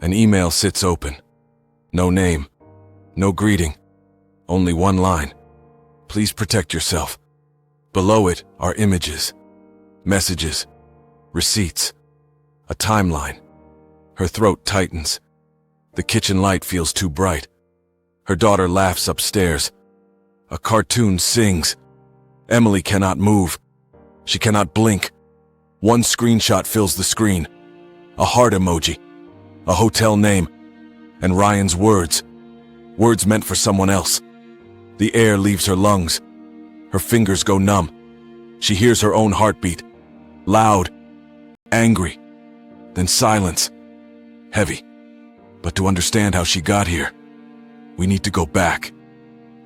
An email sits open. No name, no greeting, only one line. Please protect yourself. Below it are images, messages, receipts, a timeline. Her throat tightens. The kitchen light feels too bright. Her daughter laughs upstairs. A cartoon sings. Emily cannot move. She cannot blink. One screenshot fills the screen. A heart emoji, a hotel name, and Ryan's words. Words meant for someone else. The air leaves her lungs. Her fingers go numb. She hears her own heartbeat. Loud, angry, then silence. Heavy. But to understand how she got here, we need to go back.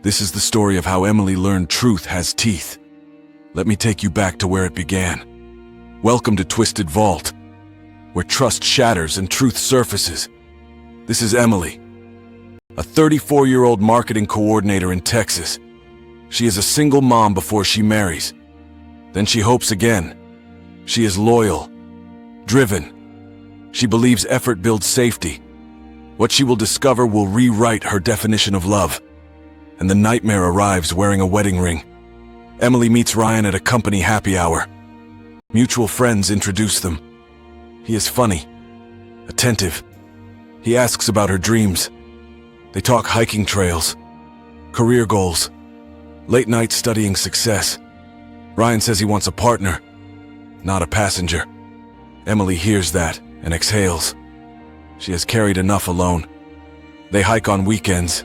This is the story of how Emily learned truth has teeth. Let me take you back to where it began. Welcome to Twisted Vault, where trust shatters and truth surfaces. This is Emily, a 34-year-old marketing coordinator in Texas. She is a single mom before she marries. Then she hopes again. She is loyal, driven. She believes effort builds safety. What she will discover will rewrite her definition of love. And the nightmare arrives wearing a wedding ring. Emily meets Ryan at a company happy hour. Mutual friends introduce them. He is funny, attentive. He asks about her dreams. They talk hiking trails, career goals, late night studying success. Ryan says he wants a partner, not a passenger. Emily hears that and exhales. She has carried enough alone. They hike on weekends.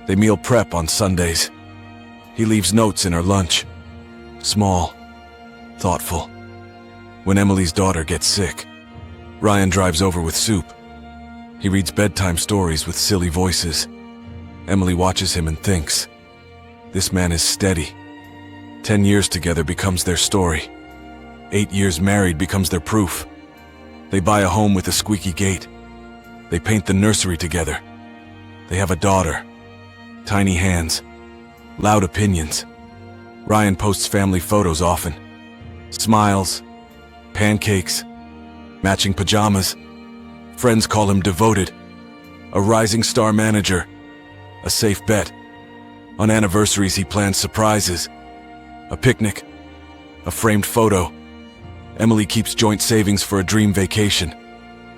They meal prep on Sundays. He leaves notes in her lunch. Small, thoughtful. When Emily's daughter gets sick, Ryan drives over with soup. He reads bedtime stories with silly voices. Emily watches him and thinks, this man is steady. 10 years together becomes their story. 8 years married becomes their proof. They buy a home with a squeaky gate. They paint the nursery together. They have a daughter. Tiny hands. Loud opinions. Ryan posts family photos often. Smiles. Pancakes. Matching pajamas. Friends call him devoted. A rising star manager. A safe bet. On anniversaries he plans surprises. A picnic. A framed photo. Emily keeps joint savings for a dream vacation.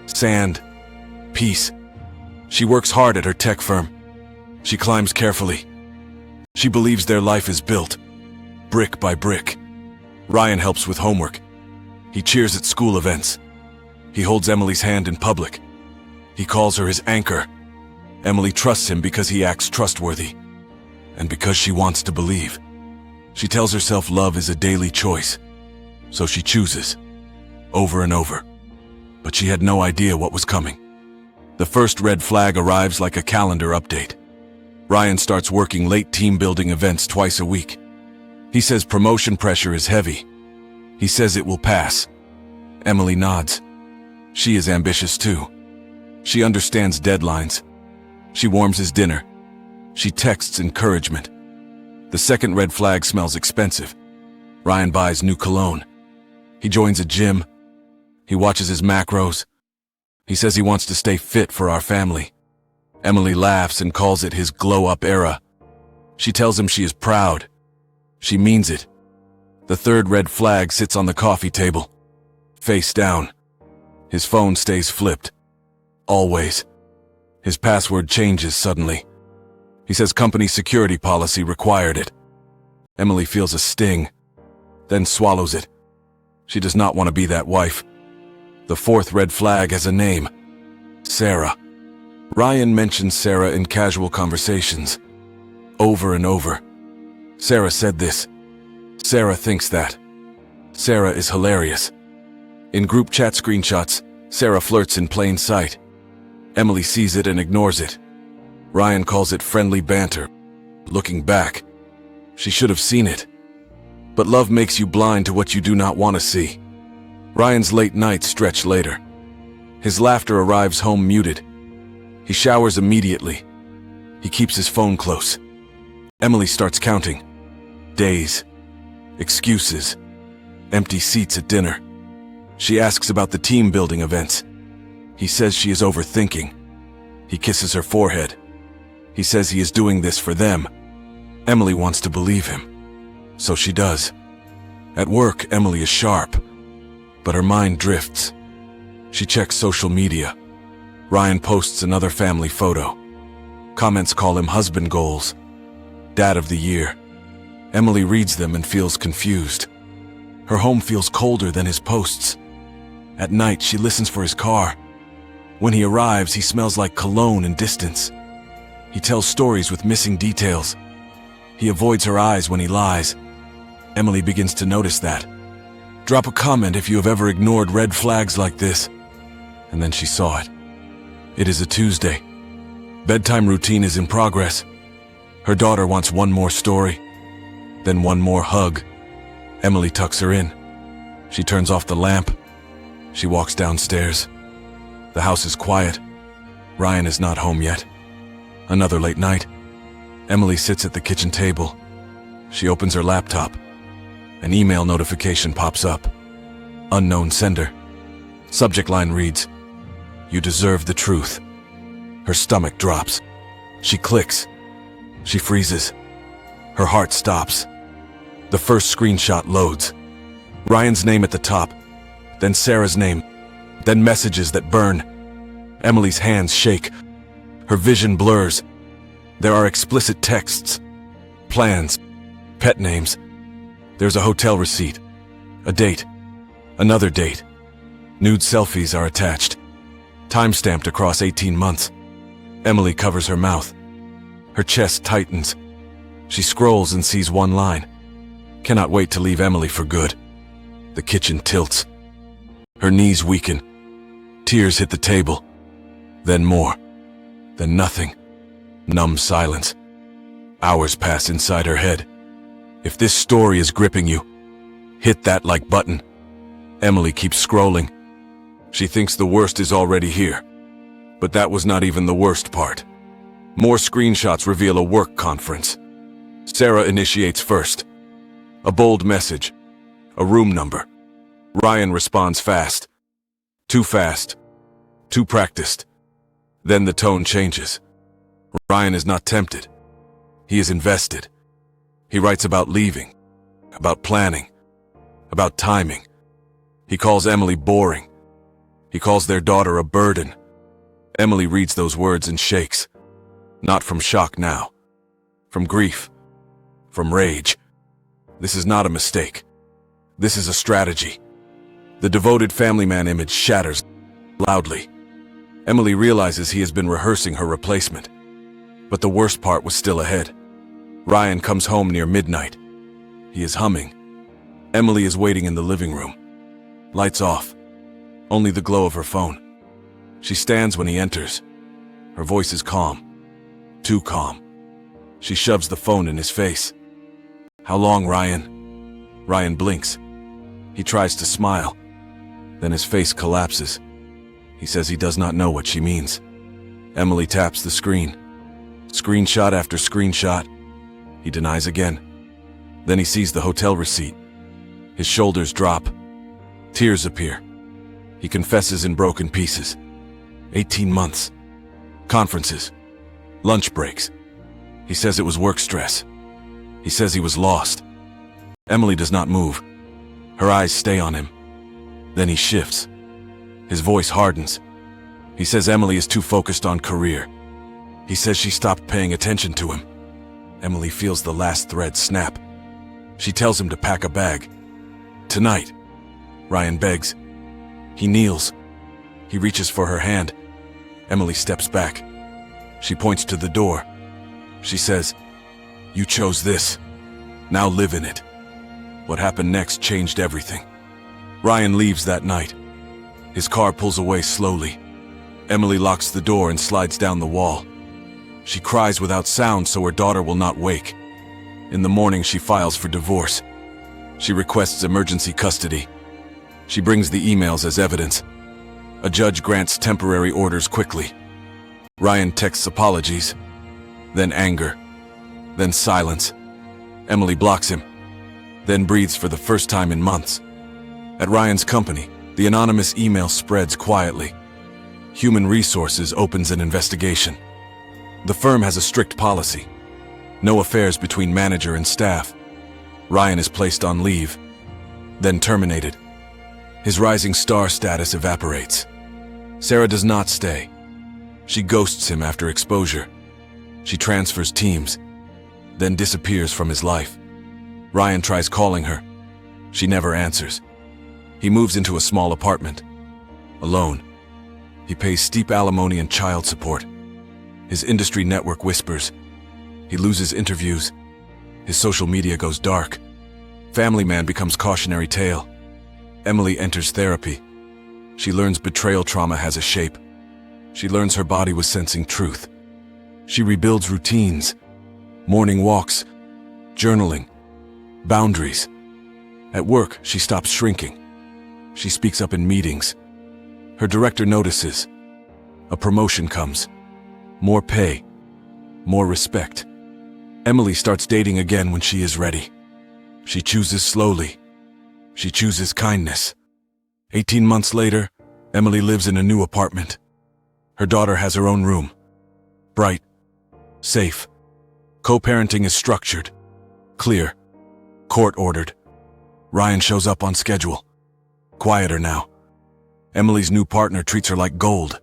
Sand. Peace. She works hard at her tech firm. She climbs carefully. She believes their life is built, brick by brick. Ryan helps with homework. He cheers at school events. He holds Emily's hand in public. He calls her his anchor. Emily trusts him because he acts trustworthy, and because she wants to believe. She tells herself love is a daily choice, so she chooses, over and over. But she had no idea what was coming. The first red flag arrives like a calendar update. Ryan starts working late team-building events twice a week. He says promotion pressure is heavy. He says it will pass. Emily nods. She is ambitious too. She understands deadlines. She warms his dinner. She texts encouragement. The second red flag smells expensive. Ryan buys new cologne. He joins a gym. He watches his macros. He says he wants to stay fit for our family. Emily laughs and calls it his glow-up era. She tells him she is proud. She means it. The third red flag sits on the coffee table, face down. His phone stays flipped. Always. His password changes suddenly. He says company security policy required it. Emily feels a sting, then swallows it. She does not want to be that wife. The fourth red flag has a name. Sarah. Ryan mentions Sarah in casual conversations. Over and over. Sarah said this. Sarah thinks that. Sarah is hilarious. In group chat screenshots, Sarah flirts in plain sight. Emily sees it and ignores it. Ryan calls it friendly banter. Looking back, she should have seen it. But love makes you blind to what you do not want to see. Ryan's late nights stretch later. His laughter arrives home muted. He showers immediately. He keeps his phone close. Emily starts counting. Days. Excuses. Empty seats at dinner. She asks about the team-building events. He says she is overthinking. He kisses her forehead. He says he is doing this for them. Emily wants to believe him. So she does. At work, Emily is sharp, but her mind drifts. She checks social media. Ryan posts another family photo. Comments call him husband goals, dad of the year. Emily reads them and feels confused. Her home feels colder than his posts. At night, she listens for his car. When he arrives, he smells like cologne and distance. He tells stories with missing details. He avoids her eyes when he lies. Emily begins to notice that. Drop a comment if you have ever ignored red flags like this. And then she saw it. It is a Tuesday. Bedtime routine is in progress. Her daughter wants one more story, then one more hug. Emily tucks her in. She turns off the lamp. She walks downstairs. The house is quiet. Ryan is not home yet. Another late night. Emily sits at the kitchen table. She opens her laptop. An email notification pops up. Unknown sender. Subject line reads, "You deserve the truth." Her stomach drops. She clicks. She freezes. Her heart stops. The first screenshot loads. Ryan's name at the top, then Sarah's name, then messages that burn. Emily's hands shake. Her vision blurs. There are explicit texts, plans, pet names. There's a hotel receipt, a date, another date. Nude selfies are attached, time-stamped across 18 months. Emily covers her mouth. Her chest tightens. She scrolls and sees one line. Cannot wait to leave Emily for good. The kitchen tilts. Her knees weaken. Tears hit the table. Then more. Then nothing. Numb silence. Hours pass inside her head. If this story is gripping you, hit that like button. Emily keeps scrolling. She thinks the worst is already here. But that was not even the worst part. More screenshots reveal a work conference. Sarah initiates first. A bold message. A room number. Ryan responds fast. Too fast. Too practiced. Then the tone changes. Ryan is not tempted. He is invested. He writes about leaving, about planning, about timing. He calls Emily boring. He calls their daughter a burden. Emily reads those words and shakes. Not from shock now. From grief. From rage. This is not a mistake. This is a strategy. The devoted family man image shatters loudly. Emily realizes he has been rehearsing her replacement. But the worst part was still ahead. Ryan comes home near midnight. He is humming. Emily is waiting in the living room. Lights off. Only the glow of her phone. She stands when he enters. Her voice is calm. Too calm. She shoves the phone in his face. "How long, Ryan?" Ryan blinks. He tries to smile. Then his face collapses. He says he does not know what she means. Emily taps the screen. Screenshot after screenshot. He denies again. Then he sees the hotel receipt. His shoulders drop. Tears appear. He confesses in broken pieces. 18 months. Conferences. Lunch breaks. He says it was work stress. He says he was lost. Emily does not move. Her eyes stay on him. Then he shifts. His voice hardens. He says Emily is too focused on career. He says she stopped paying attention to him. Emily feels the last thread snap. She tells him to pack a bag. Tonight. Ryan begs. He kneels. He reaches for her hand. Emily steps back. She points to the door. She says, "You chose this. Now live in it." What happened next changed everything. Ryan leaves that night. His car pulls away slowly. Emily locks the door and slides down the wall. She cries without sound so her daughter will not wake. In the morning, she files for divorce. She requests emergency custody. She brings the emails as evidence. A judge grants temporary orders quickly. Ryan texts apologies, then anger, then silence. Emily blocks him, then breathes for the first time in months. At Ryan's company, the anonymous email spreads quietly. Human Resources opens an investigation. The firm has a strict policy. No affairs between manager and staff. Ryan is placed on leave, then terminated. His rising star status evaporates. Sarah does not stay. She ghosts him after exposure. She transfers teams, then disappears from his life. Ryan tries calling her. She never answers. He moves into a small apartment, alone. He pays steep alimony and child support. His industry network whispers. He loses interviews. His social media goes dark. Family man becomes cautionary tale. Emily enters therapy. She learns betrayal trauma has a shape. She learns her body was sensing truth. She rebuilds routines, morning walks, journaling, boundaries. At work, she stops shrinking. She speaks up in meetings. Her director notices. A promotion comes. More pay, more respect. Emily starts dating again when she is ready. She chooses slowly. She chooses kindness. 18 months later, Emily lives in a new apartment. Her daughter has her own room. Bright, safe. Co-parenting is structured, clear, court-ordered. Ryan shows up on schedule. Quieter now. Emily's new partner treats her like gold.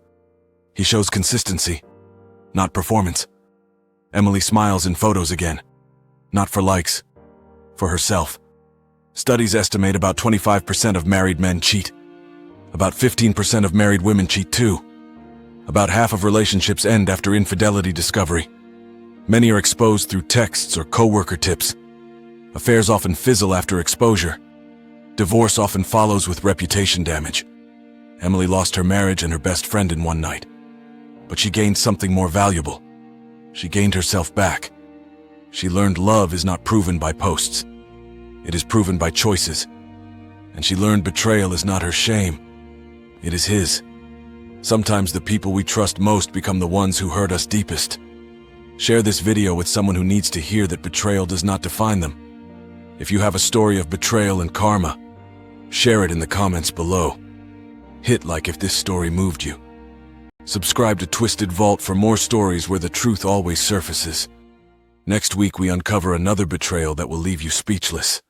He shows consistency, not performance. Emily smiles in photos again. Not for likes, for herself. Studies estimate about 25% of married men cheat. About 15% of married women cheat too. About half of relationships end after infidelity discovery. Many are exposed through texts or coworker tips. Affairs often fizzle after exposure. Divorce often follows with reputation damage. Emily lost her marriage and her best friend in one night. But she gained something more valuable. She gained herself back. She learned love is not proven by posts. It is proven by choices. And she learned betrayal is not her shame. It is his. Sometimes the people we trust most become the ones who hurt us deepest. Share this video with someone who needs to hear that betrayal does not define them. If you have a story of betrayal and karma, share it in the comments below. Hit like if this story moved you. Subscribe to Twisted Vault for more stories where the truth always surfaces. Next week we uncover another betrayal that will leave you speechless.